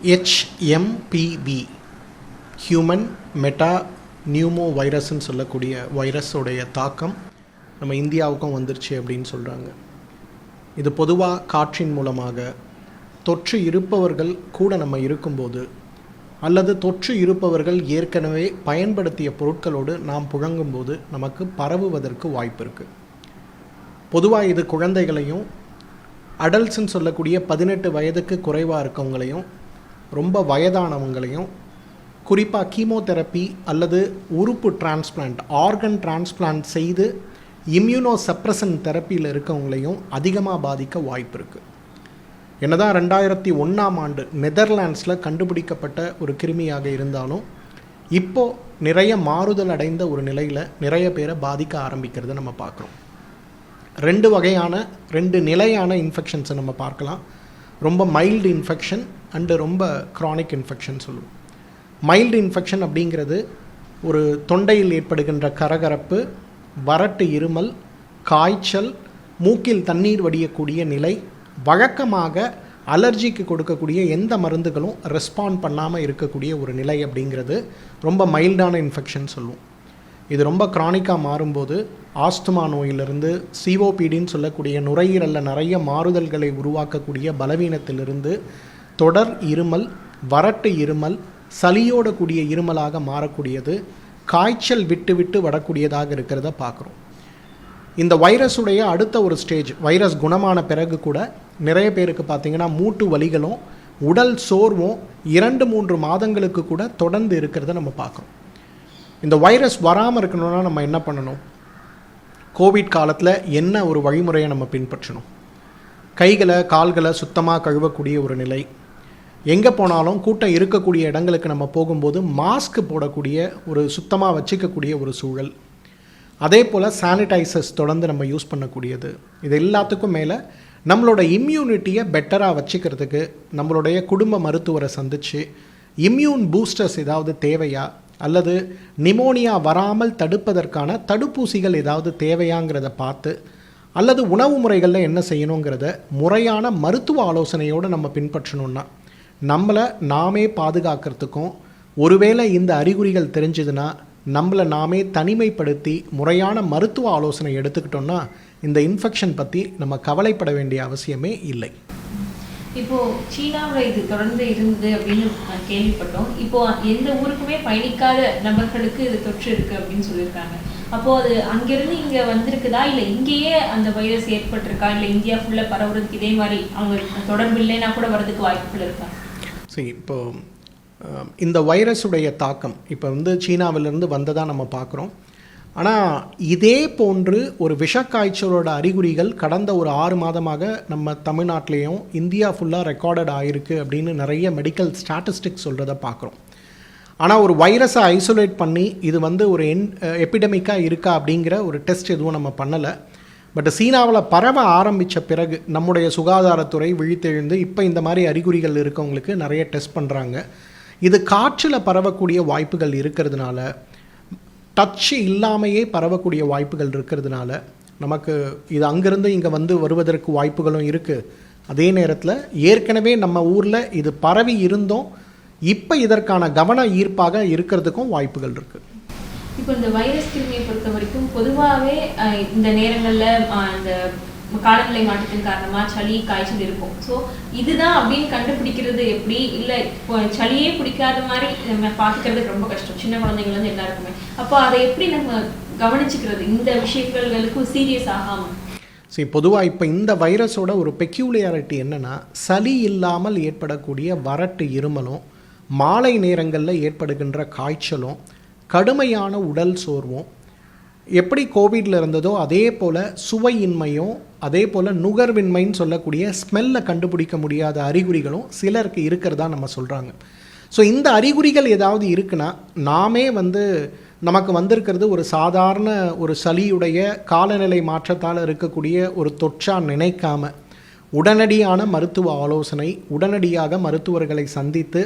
HMPV human meta pneumo வைரஸ்ன்னு சொல்லக்கூடிய வைரஸோடைய தாக்கம் நம்ம இந்தியாவுக்கும் வந்துருச்சு அப்படின்னு சொல்கிறாங்க. இது பொதுவாக காற்றின் மூலமாக தொற்று இருப்பவர்கள் கூட நம்ம இருக்கும்போது அல்லது தொற்று இருப்பவர்கள் ஏற்கனவே பயன்படுத்திய பொருட்களோடு நாம் புழங்கும்போது நமக்கு பரவுவதற்கு வாய்ப்பு இருக்குது. பொதுவாக இது குழந்தைகளையும் அடல்ட்ஸ்ன்னு சொல்லக்கூடிய 18 வயதுக்கு குறைவாக இருக்கவங்களையும் ரொம்ப வயதானவங்களையும் குறிப்பாக கீமோதெரப்பி அல்லது உறுப்பு டிரான்ஸ்பிளான்ட் ஆர்கன் டிரான்ஸ்பிளான்ட் செய்து இம்யூனோ சப்ரசன் தெரப்பியில் இருக்கவங்களையும் அதிகமாக பாதிக்க வாய்ப்பு இருக்குது. என்னதான் 2001ஆம் ஆண்டு நெதர்லாண்ட்ஸில் கண்டுபிடிக்கப்பட்ட ஒரு கிருமியாக இருந்தாலும் இப்போது நிறைய மாறுதல் அடைந்த ஒரு நிலையில் நிறைய பேரை பாதிக்க ஆரம்பிக்கிறத நம்ம பார்க்குறோம். ரெண்டு நிலையான இன்ஃபெக்ஷன்ஸை நம்ம பார்க்கலாம். ரொம்ப மைல்டு இன்ஃபெக்ஷன் அண்டு ரொம்ப க்ரானிக் இன்ஃபெக்ஷன் சொல்லுவோம். மைல்டு இன்ஃபெக்ஷன் அப்படிங்கிறது ஒரு தொண்டையில் ஏற்படுகின்ற கரகரப்பு, வறட்டு இருமல், காய்ச்சல், மூக்கில் தண்ணீர் வடியக்கூடிய நிலை, வழக்கமாக அலர்ஜிக்கு கொடுக்கக்கூடிய எந்த மருந்துகளும் ரெஸ்பாண்ட் பண்ணாமல் இருக்கக்கூடிய ஒரு நிலை அப்படிங்கிறது ரொம்ப மைல்டான இன்ஃபெக்ஷன் சொல்லுவோம். இது ரொம்ப க்ரானிக்காக மாறும்போது ஆஸ்துமா நோயிலிருந்து சிஓபிடின்னு சொல்லக்கூடிய நுரையீரலில் நிறைய மாறுதல்களை உருவாக்கக்கூடிய பலவீனத்திலிருந்து தொடர் இருமல், வறட்டு இருமல், சளியோட கூடிய இருமலாக மாறக்கூடியது, காய்ச்சல் விட்டு விட்டு வரக்கூடியதாக இருக்கிறத பார்க்குறோம். இந்த வைரஸுடைய அடுத்த ஒரு ஸ்டேஜ், வைரஸ் குணமான பிறகு கூட நிறைய பேருக்கு பார்த்திங்கன்னா மூட்டு வலிகளும் உடல் சோர்வும் 2-3 மாதங்களுக்கு கூட தொடர்ந்து இருக்கிறத நம்ம பார்க்குறோம். இந்த வைரஸ் வராமல் இருக்கணும்னா நம்ம என்ன பண்ணணும்? கோவிட் காலத்தில் என்ன ஒரு வழிமுறையை நம்ம பின்பற்றணும்? கைகளை கால்களை சுத்தமாக கழுவக்கூடிய ஒரு நிலை, எங்கே போனாலும் கூட்டம் இருக்கக்கூடிய இடங்களுக்கு நம்ம போகும்போது மாஸ்க் போடக்கூடிய ஒரு சுத்தமாக வச்சுக்கக்கூடிய ஒரு சூழல், அதே போல் சானிடைசர்ஸ் தொடர்ந்து நம்ம யூஸ் பண்ணக்கூடியது, இது எல்லாத்துக்கும் மேலே நம்மளோட இம்யூனிட்டியை பெட்டராக வச்சுக்கிறதுக்கு நம்மளுடைய குடும்ப மருத்துவரை சந்தித்து இம்யூன் பூஸ்டர்ஸ் ஏதாவது தேவையா அல்லது நிமோனியா வராமல் தடுப்பதற்கான தடுப்பூசிகள் ஏதாவது தேவையாங்கிறத பார்த்து அல்லது உணவு முறைகளில் என்ன செய்யணுங்கிறத முறையான மருத்துவ ஆலோசனையோடு நம்ம பின்பற்றணுன்னா நம்மளை நாமே பாதுகாக்கிறதுக்கும், ஒருவேளை இந்த அறிகுறிகள் தெரிஞ்சதுன்னா நம்மளை நாமே தனிமைப்படுத்தி முறையான மருத்துவ ஆலோசனை எடுத்துக்கிட்டோம்னா இந்த இன்ஃபெக்ஷன் பற்றி நம்ம கவலைப்பட வேண்டிய அவசியமே இல்லை. இப்போது சீனாவில் இது தொடர்ந்து இருந்தது அப்படின்னு கேள்விப்பட்டோம். இப்போது எந்த ஊருக்குமே பயணிக்காத நபர்களுக்கு இது தொற்று இருக்குது அப்படின்னு சொல்லியிருக்காங்க. அப்போது அது அங்கேருந்து இங்கே வந்திருக்குதா, இல்லை இங்கேயே அந்த வைரஸ் ஏற்பட்டிருக்கா, இல்லை இந்தியா ஃபுல்லாக பரவுறதுக்கு இதே மாதிரி அவங்க தொடர்பு இல்லைன்னா கூட வரதுக்கு வாய்ப்புகள் இருக்கா? சரி, இப்போது இந்த வைரஸுடைய தாக்கம் இப்போ சீனாவிலிருந்து வந்ததாக நம்ம பார்க்குறோம். ஆனால் இதே போன்று ஒரு விஷக்காய்ச்சலோட அறிகுறிகள் கடந்த ஒரு 6 மாதமாக நம்ம தமிழ்நாட்டிலையும் இந்தியா ஃபுல்லாக ரெக்கார்டட் ஆகிருக்கு அப்படின்னு நிறைய மெடிக்கல் ஸ்டாட்டிஸ்டிக்ஸ் சொல்கிறத பார்க்குறோம். ஆனால் ஒரு வைரஸை ஐசோலேட் பண்ணி இது ஒரு எபிடமிக்காக இருக்கா அப்படிங்கிற ஒரு டெஸ்ட் எதுவும் நம்ம பண்ணலை. பட் சீனாவில் பரவ ஆரம்பித்த பிறகு நம்முடைய சுகாதாரத்துறை விழித்தெழுந்து இப்போ இந்த மாதிரி அறிகுறிகள் இருக்கவங்களுக்கு நிறைய டெஸ்ட் பண்ணுறாங்க. இது காற்றில் பரவக்கூடிய வாய்ப்புகள் இருக்கிறதுனால, டச்சு இல்லாமையே பரவக்கூடிய வாய்ப்புகள் இருக்கிறதுனால நமக்கு இது அங்கேருந்து இங்கே வருவதற்கு வாய்ப்புகளும் இருக்குது. அதே நேரத்தில் ஏற்கனவே நம்ம ஊரில் இது பரவி இருந்தோம், இப்போ இதற்கான கவன ஈர்ப்பாக இருக்கிறதுக்கும் வாய்ப்புகள் இருக்குது. இப்போ இந்த வைரஸ் கிருமியை பொறுத்த வரைக்கும் பொதுவாகவே இந்த நேரங்களில் இந்த காலநிலை மாற்றத்தின் காரணமாக சளி காய்ச்சல் இருக்கும். ஸோ இதுதான் அப்படின்னு கண்டுபிடிக்கிறது எப்படி? இல்லை இப்போ சளியே பிடிக்காத மாதிரி நம்ம பார்த்துக்கிறது ரொம்ப கஷ்டம், சின்ன குழந்தைங்கள்லேருந்து எல்லாருக்குமே. அப்போ அதை எப்படி நம்ம கவனிச்சுக்கிறது இந்த விஷயங்களுக்கு சீரியஸ் ஆகாமல்? சரி, பொதுவாக இப்போ இந்த வைரஸோட ஒரு பெக்யூலியாரிட்டி என்னென்னா, சளி இல்லாமல் ஏற்படக்கூடிய வறட்டு இருமலும், மாலை நேரங்களில் ஏற்படுகின்ற காய்ச்சலும், கடுமையான உடல் சோர்வும், எப்படி கோவிடில் இருந்ததோ அதே போல் சுவையின்மையும், அதே போல் நுகர்வின்மைன்னு சொல்லக்கூடிய ஸ்மெல்லை கண்டுபிடிக்க முடியாத அறிகுறிகளும் சிலருக்கு இருக்கிறதா நம்ம சொல்கிறாங்க. ஸோ இந்த அறிகுறிகள் ஏதாவது இருக்குன்னா நாமே நமக்கு வந்திருக்கிறது ஒரு சாதாரண ஒரு சளியுடைய காலநிலை மாற்றத்தால் இருக்கக்கூடிய ஒரு தொற்றாக நினைக்காம உடனடியான மருத்துவ ஆலோசனை, உடனடியாக மருத்துவர்களை சந்தித்து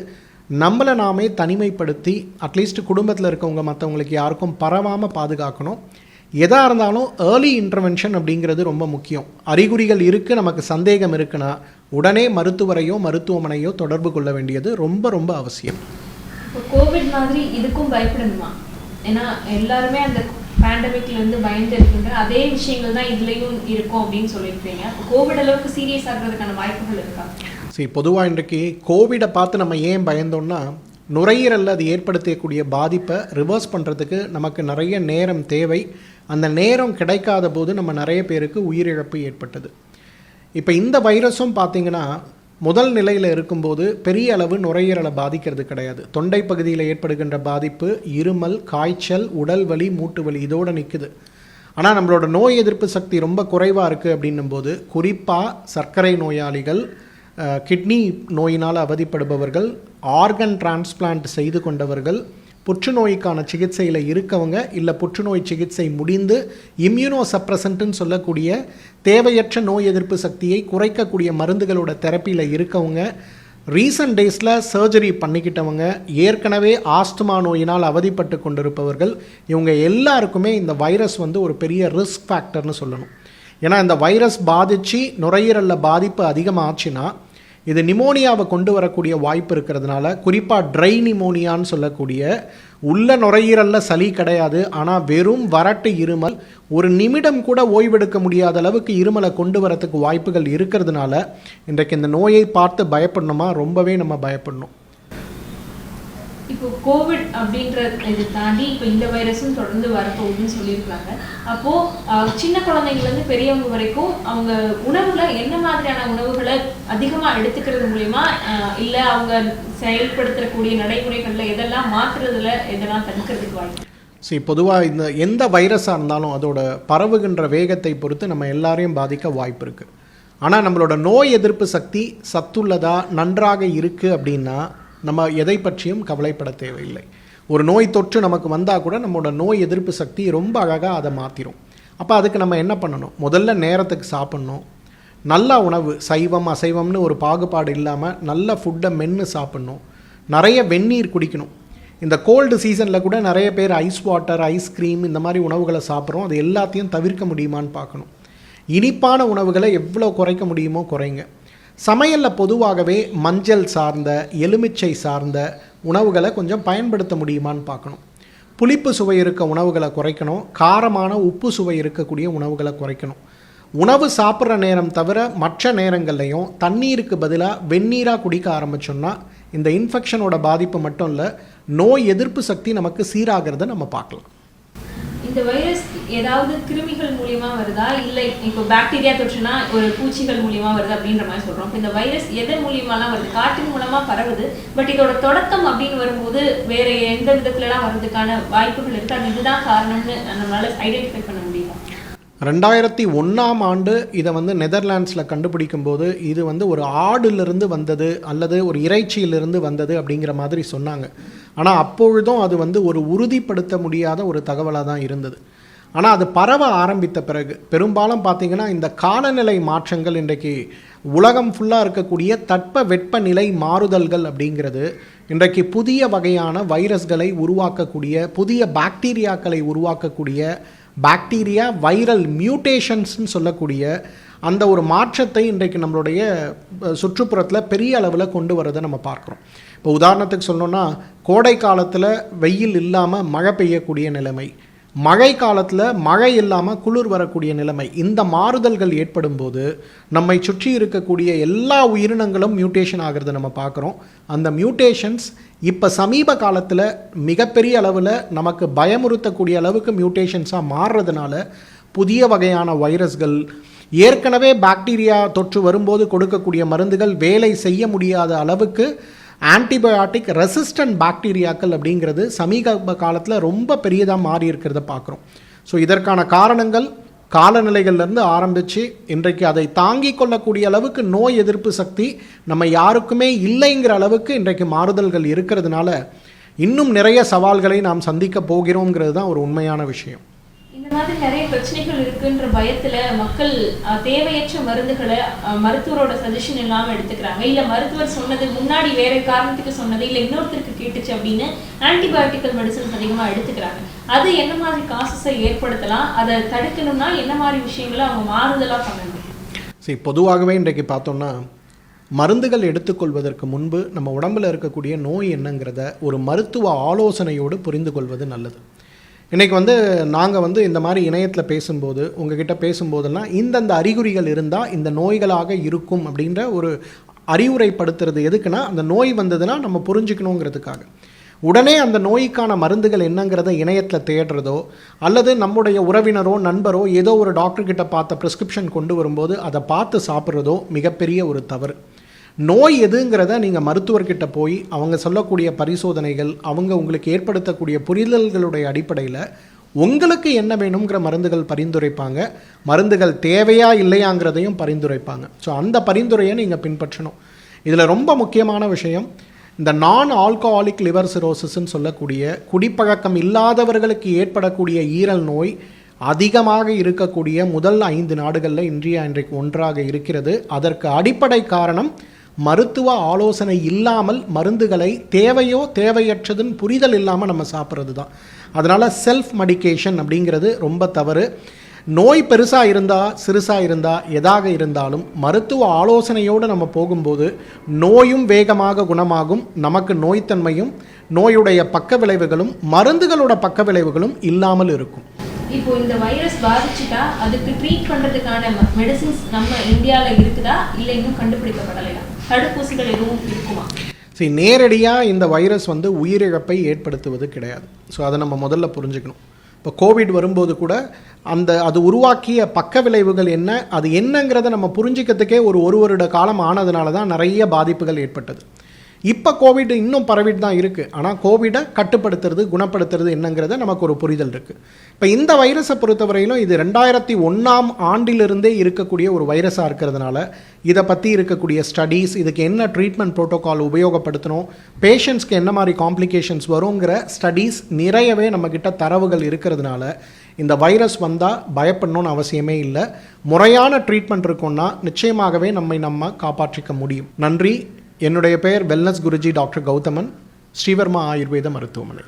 நம்மளை நாமே தனிமைப்படுத்தி அட்லீஸ்ட் குடும்பத்தில் இருக்கவங்க மற்றவங்களுக்கு யாருக்கும் பரவாமல் பாதுகாக்கணும். எதாக இருந்தாலும் ஏர்லி இன்டர்வென்ஷன் அப்படிங்கிறது ரொம்ப முக்கியம். அறிகுறிகள் இருக்குது, நமக்கு சந்தேகம் இருக்குன்னா உடனே மருத்துவரையோ மருத்துவமனையோ தொடர்பு கொள்ள வேண்டியது ரொம்ப ரொம்ப அவசியம். இப்போ கோவிட் மாதிரி இதுக்கும் பயப்படணுமா? ஏன்னா எல்லாருமே அந்த பேண்டமிக்ல இருந்து பயந்து இருக்கின்ற அதே விஷயங்கள் தான் இதுலயும் இருக்கும் அப்படின்னு சொல்லியிருக்கீங்க. கோவிட் அளவுக்கு சீரியஸ் ஆகிறதுக்கான வாய்ப்புகள் இருக்கா? சரி, பொதுவாக இன்றைக்கு கோவிடை பார்த்து நம்ம ஏன் பயந்தோம்னா, நுரையீரலில் அது ஏற்படுத்தக்கூடிய பாதிப்பை ரிவர்ஸ் பண்ணுறதுக்கு நமக்கு நிறைய நேரம் தேவை. அந்த நேரம் கிடைக்காத போது நம்ம நிறைய பேருக்கு உயிரிழப்பு ஏற்பட்டது. இப்போ இந்த வைரஸும் பார்த்திங்கன்னா முதல் நிலையில் இருக்கும்போது பெரிய அளவு நுரையீரலை பாதிக்கிறது கிடையாது. தொண்டை பகுதியில் ஏற்படுகின்ற பாதிப்பு இருமல், காய்ச்சல், உடல் வலி, மூட்டு வலி இதோடு நிற்குது. ஆனால் நம்மளோட நோய் எதிர்ப்பு சக்தி ரொம்ப குறைவாக இருக்குது அப்படின்னும்போது குறிப்பாக சர்க்கரை நோயாளிகள், கிட்னி நோயினால் அவதிப்படுபவர்கள், ஆர்கன் டிரான்ஸ்பிளான்ட் செய்து கொண்டவர்கள், புற்றுநோய்க்கான சிகிச்சையில் இருக்கவங்க, இல்லை புற்றுநோய் சிகிச்சை முடிந்து இம்யூனோ சப்ரசன்ட்டுன்னு சொல்லக்கூடிய தேவையற்ற நோய் எதிர்ப்பு சக்தியை குறைக்கக்கூடிய மருந்துகளோட தெரப்பியில் இருக்கவங்க, ரீசன்ட் டேஸில் சர்ஜரி பண்ணிக்கிட்டவங்க, ஏற்கனவே ஆஸ்துமா நோயினால் அவதிப்பட்டு கொண்டிருப்பவர்கள், இவங்க எல்லாருக்குமே இந்த வைரஸ் ஒரு பெரிய ரிஸ்க் ஃபேக்டர்னு சொல்லணும். ஏன்னா இந்த வைரஸ் பாதித்து நுரையீரலில் பாதிப்பு அதிகமாச்சுன்னா இது நிமோனியாவை கொண்டு வரக்கூடிய வாய்ப்பு இருக்கிறதுனால, குறிப்பாக ட்ரை நிமோனியான்னு சொல்லக்கூடிய உள்ள நுரையீரலில் சளி கிடையாது, ஆனால் வெறும் வறட்டு இருமல், ஒரு நிமிடம் கூட ஓய்வெடுக்க முடியாத அளவுக்கு இருமலை கொண்டு வரத்துக்கு வாய்ப்புகள் இருக்கிறதுனால இன்றைக்கு இந்த நோயை பார்த்து பயப்படணுமா? ரொம்பவே நம்ம பயப்படணும். இப்போ கோவிட் அப்படின்ற இது தாண்டி இப்போ இந்த வைரஸும் தொடர்ந்து வரப்போகுதுன்னு சொல்லியிருக்காங்க. அப்போது சின்ன குழந்தைங்கலேருந்து பெரியவங்க வரைக்கும் அவங்க உணவுல என்ன மாதிரியான உணவுகளை அதிகமாக எடுத்துக்கிறது மூலிமா, இல்லை அவங்க செயல்படுத்தக்கூடிய நடைமுறைகளில் எதெல்லாம் மாற்றுறதுல எதெல்லாம் தடுக்கிறதுக்கு வாய்ப்பு? சரி, பொதுவாக இந்த எந்த வைரஸாக இருந்தாலும் அதோட பரவுகின்ற வேகத்தை பொறுத்து நம்ம எல்லாரையும் பாதிக்க வாய்ப்பு இருக்குது. ஆனால் நம்மளோட நோய் எதிர்ப்பு சக்தி சத்துள்ளதா நன்றாக இருக்குது அப்படின்னா நம்ம எதை பற்றியும் கவலைப்பட தேவையில்லை. ஒரு நோய் தொற்று நமக்கு வந்தால் கூட நம்மளோட நோய் எதிர்ப்பு சக்தி ரொம்ப அழகாக அதை மாற்றிடும். அப்போ அதுக்கு நம்ம என்ன பண்ணணும்? முதல்ல நேரத்துக்கு சாப்பிட்ணும். நல்ல உணவு, சைவம் அசைவம்னு ஒரு பாகுபாடு இல்லாமல் நல்ல ஃபுட்டை மென்று சாப்பிட்ணும். நிறைய வெந்நீர் குடிக்கணும். இந்த கோல்டு சீசனில் கூட நிறைய பேர் ஐஸ் வாட்டர், ஐஸ்கிரீம் இந்த மாதிரி உணவுகளை சாப்பிட்றோம். அது எல்லாத்தையும் தவிர்க்க முடியுமான்னு பார்க்கணும். இனிப்பான உணவுகளை எவ்வளோ குறைக்க முடியுமோ குறைங்க. சமையலில் பொதுவாகவே மஞ்சள் சார்ந்த, எலுமிச்சை சார்ந்த உணவுகளை கொஞ்சம் பயன்படுத்த முடியுமான்னு பார்க்கணும். புளிப்பு சுவை இருக்க உணவுகளை குறைக்கணும். காரமான உப்பு சுவை இருக்கக்கூடிய உணவுகளை குறைக்கணும். உணவு சாப்பிட்ற நேரம் தவிர மற்ற நேரங்கள்லையும் தண்ணீருக்கு பதிலாக வெந்நீராக குடிக்க ஆரம்பித்தோம்னா இந்த இன்ஃபெக்ஷனோட பாதிப்பு மட்டும் இல்லை, நோய் எதிர்ப்பு சக்தி நமக்கு சீராகிறத நம்ம பார்க்கலாம். இந்த வைரஸ் ஏதாவது கிருமிகள் மூலியமா வருதா, இல்லை இப்போ பாக்டீரியா தொற்றுனா ஒரு பூச்சிகள் மூலியமா வருது அப்படின்ற மாதிரி சொல்றோம். இப்போ இந்த வைரஸ் எதன் மூலியமாலாம் வருது? காற்றின் மூலமா பரவுது. பட் இதோட தொடக்கம் அப்படின்னு வரும்போது வேற எந்த விதத்துலலாம் வர்றதுக்கான வாய்ப்புகள் இருக்கு? அது இதுதான் காரணம்னு நம்மளால ஐடென்டிஃபை பண்ண முடியுமா? 2001ஆம் ஆண்டு இதை நெதர்லாண்ட்ஸில் கண்டுபிடிக்கும் போது இது ஒரு ஆடிலிருந்து வந்தது அல்லது ஒரு இறைச்சியிலிருந்து வந்தது அப்படிங்கிற மாதிரி சொன்னாங்க. ஆனால் அப்பொழுதும் அது ஒரு உறுதிப்படுத்த முடியாத ஒரு தகவலாக தான் இருந்தது. ஆனால் அது பரவ ஆரம்பித்த பிறகு பெரும்பாலும் பார்த்திங்கன்னா இந்த காலநிலை மாற்றங்கள், இன்றைக்கு உலகம் ஃபுல்லாக இருக்கக்கூடிய தட்ப வெப்பநிலை மாறுதல்கள் அப்படிங்கிறது இன்றைக்கு புதிய வகையான வைரஸ்களை உருவாக்கக்கூடிய, புதிய பாக்டீரியாக்களை உருவாக்கக்கூடிய, பாக்டீரியா வைரல் மியூட்டேஷன்ஸ்னு சொல்லக்கூடிய அந்த ஒரு மாற்றத்தை இன்றைக்கு நம்மளுடைய சுற்றுப்புறத்தில் பெரிய அளவில் கொண்டு வரதை நம்ம பார்க்குறோம். இப்போ உதாரணத்துக்கு சொல்லணுன்னா, கோடை காலத்தில் வெயில் இல்லாமல் மழை பெய்யக்கூடிய நிலைமை, மழை காலத்தில் மழை இல்லாமல் குளிர் வரக்கூடிய நிலைமை, இந்த மாறுதல்கள் ஏற்படும் போது நம்மை சுற்றி இருக்கக்கூடிய எல்லா உயிரினங்களும் மியூட்டேஷன் ஆகிறத நம்ம பார்க்குறோம். அந்த மியூட்டேஷன்ஸ் இப்போ சமீப காலத்தில் மிகப்பெரிய அளவில் நமக்கு பயமுறுத்தக்கூடிய அளவுக்கு மியூட்டேஷன்ஸாக மாறுறதுனால புதிய வகையான வைரஸ்கள், ஏற்கனவே பாக்டீரியா தொற்று வரும்போது கொடுக்கக்கூடிய மருந்துகள் வேலை செய்ய முடியாத அளவுக்கு ஆன்டிபயோட்டிக் ரெசிஸ்டன்ட் பாக்டீரியாக்கள் அப்படிங்கிறது சமீப காலத்தில் ரொம்ப பெரியதாக மாறி இருக்கிறத பார்க்குறோம். ஸோ இதற்கான காரணங்கள் காலநிலைகள்லேருந்து ஆரம்பித்து இன்றைக்கு அதை தாங்கிக் கொள்ளக்கூடிய அளவுக்கு நோய் எதிர்ப்பு சக்தி நம்ம யாருக்குமே இல்லைங்கிற அளவுக்கு இன்றைக்கு மாறுதல்கள் இருக்கிறதுனால இன்னும் நிறைய சவால்களை நாம் சந்திக்க போகிறோங்கிறது தான் ஒரு உண்மையான விஷயம். இந்த மாதிரி நிறைய பிரச்சனைகள் இருக்குன்ற பயத்துல மக்கள் தேவையற்ற மருந்துகளை மருத்துவரோட சஜஷன் இல்லாம எடுத்துக்கிறாங்க. இல்ல மருத்துவர் சொன்னது முன்னாடி வேற காரணத்துக்கு சொன்னது, இல்ல இன்னொருத்தருக்கு கேட்டுச்சு அப்படின்னு ஆன்டிபயோட்டிக்கல் மெடிசன்ஸ் அதிகமா எடுத்துக்கிறாங்க. அது என்ன மாதிரி காசஸை ஏற்படுத்தலாம்? அதை தடுக்கணும்னா என்ன மாதிரி விஷயங்களை அவங்க மாறுதலா பண்ணணும்? சரி, பொதுவாகவே இன்றைக்கு பார்த்தோம்னா மருந்துகள் எடுத்துக்கொள்வதற்கு முன்பு நம்ம உடம்பில் இருக்கக்கூடிய நோய் என்னங்கிறத ஒரு மருத்துவ ஆலோசனையோடு புரிந்து கொள்வது நல்லது. இன்றைக்கி நாங்கள் இந்த மாதிரி இணையத்தில் பேசும்போது உங்ககிட்ட பேசும்போதெல்லாம் இந்தந்த அறிகுறிகள் இருந்தால் இந்த நோய்களாக இருக்கும் அப்படின்ற ஒரு அறிவுரைப்படுத்துறது எதுக்குன்னா, அந்த நோய் வந்ததுன்னா நம்ம புரிஞ்சுக்கணுங்கிறதுக்காக. உடனே அந்த நோய்க்கான மருந்துகள் என்னங்கிறத இணையத்தில் தேடுறதோ அல்லது நம்முடைய உறவினரோ நண்பரோ ஏதோ ஒரு டாக்டர்கிட்ட பார்த்த ப்ரிஸ்கிரிப்ஷன் கொண்டு வரும்போது அதை பார்த்து சாப்பிட்றதோ மிகப்பெரிய ஒரு தவறு. நோய் எதுங்கிறத நீங்கள் மருத்துவர்கிட்ட போய் அவங்க சொல்லக்கூடிய பரிசோதனைகள், அவங்க உங்களுக்கு ஏற்படுத்தக்கூடிய புரிதல்களுடைய அடிப்படையில் உங்களுக்கு என்ன வேணுங்கிற மருந்துகள் பரிந்துரைப்பாங்க. மருந்துகள் தேவையா இல்லையாங்கிறதையும் பரிந்துரைப்பாங்க. ஸோ அந்த பரிந்துரையை நீங்கள் பின்பற்றணும். இதில் ரொம்ப முக்கியமான விஷயம், இந்த நான் ஆல்கஹாலிக் லிவர் சிரோசிஸ்ன்னு சொல்லக்கூடிய குடிப்பழக்கம் இல்லாதவர்களுக்கு ஏற்படக்கூடிய ஈரல் நோய் அதிகமாக இருக்கக்கூடிய முதல் 5 நாடுகளில் இன்றைக்கு ஒன்றாக இருக்கிறது. அதற்கு அடிப்படை காரணம் மருத்துவ ஆலோசனை இல்லாமல் மருந்துகளை தேவையோ தேவையற்றதுன்னு புரிதல் இல்லாமல் நம்ம சாப்பிட்றது தான். அதனால் செல்ஃப் மெடிகேஷன் அப்படிங்கிறது ரொம்ப தவறு. நோய் பெருசாக இருந்தால் சிறுசாக இருந்தால் எதாக இருந்தாலும் மருத்துவ ஆலோசனையோடு நம்ம போகும்போது நோயும் வேகமாக குணமாகும். நமக்கு நோய்த்தன்மையும் நோயுடைய பக்க விளைவுகளும் மருந்துகளோட பக்க விளைவுகளும் இல்லாமல் இருக்கும். இப்போ இந்த வைரஸ் பாதிச்சுட்டா அதுக்கு ட்ரீட் பண்ணுறதுக்கான மெடிசின்ஸ் நம்ம இந்தியாவில் இருக்குதா இல்லை இன்னும் கண்டுபிடிக்கப்படலையா? தடுப்பூசிகள் எதுவும் இருக்குமா? சரி, நேரடியாக இந்த வைரஸ் உயிரிழப்பை ஏற்படுத்துவது கிடையாது. ஸோ அதை நம்ம முதல்ல புரிஞ்சுக்கணும். இப்போ கோவிட் வரும்போது கூட அது உருவாக்கிய பக்க விளைவுகள் என்ன, அது என்னங்கிறத நம்ம புரிஞ்சிக்கிறதுக்கே ஒரு வருட காலம் ஆனதுனால தான் நிறைய பாதிப்புகள் ஏற்பட்டது. இப்போ கோவிட் இன்னும் பரவிட்டு தான் இருக்குது. ஆனால் கோவிடை கட்டுப்படுத்துறது குணப்படுத்துறது என்னங்கிறத நமக்கு ஒரு புரிதல் இருக்குது. இப்போ இந்த வைரஸை பொறுத்தவரையிலும் இது 2001ஆம் ஆண்டிலிருந்தே இருக்கக்கூடிய ஒரு வைரஸாக இருக்கிறதுனால இதை பற்றி இருக்கக்கூடிய ஸ்டடீஸ், இதுக்கு என்ன ட்ரீட்மெண்ட் ப்ரோட்டோகால் உபயோகப்படுத்தணும், பேஷண்ட்ஸ்க்கு என்ன மாதிரி காம்ப்ளிகேஷன்ஸ் வருங்கிற ஸ்டடீஸ் நிறையவே நம்மக்கிட்ட தரவுகள் இருக்கிறதுனால இந்த வைரஸ் வந்தால் பயப்படணும்னு அவசியமே இல்லை. முறையான ட்ரீட்மெண்ட் இருக்குன்னா நிச்சயமாகவே நம்ம காப்பாற்றிக்க முடியும். நன்றி. என்னுடைய பெயர் வெல்னஸ் குருஜி டாக்டர் கௌதமன், ஸ்ரீவர்மா ஆயுர்வேத மருத்துவமனை.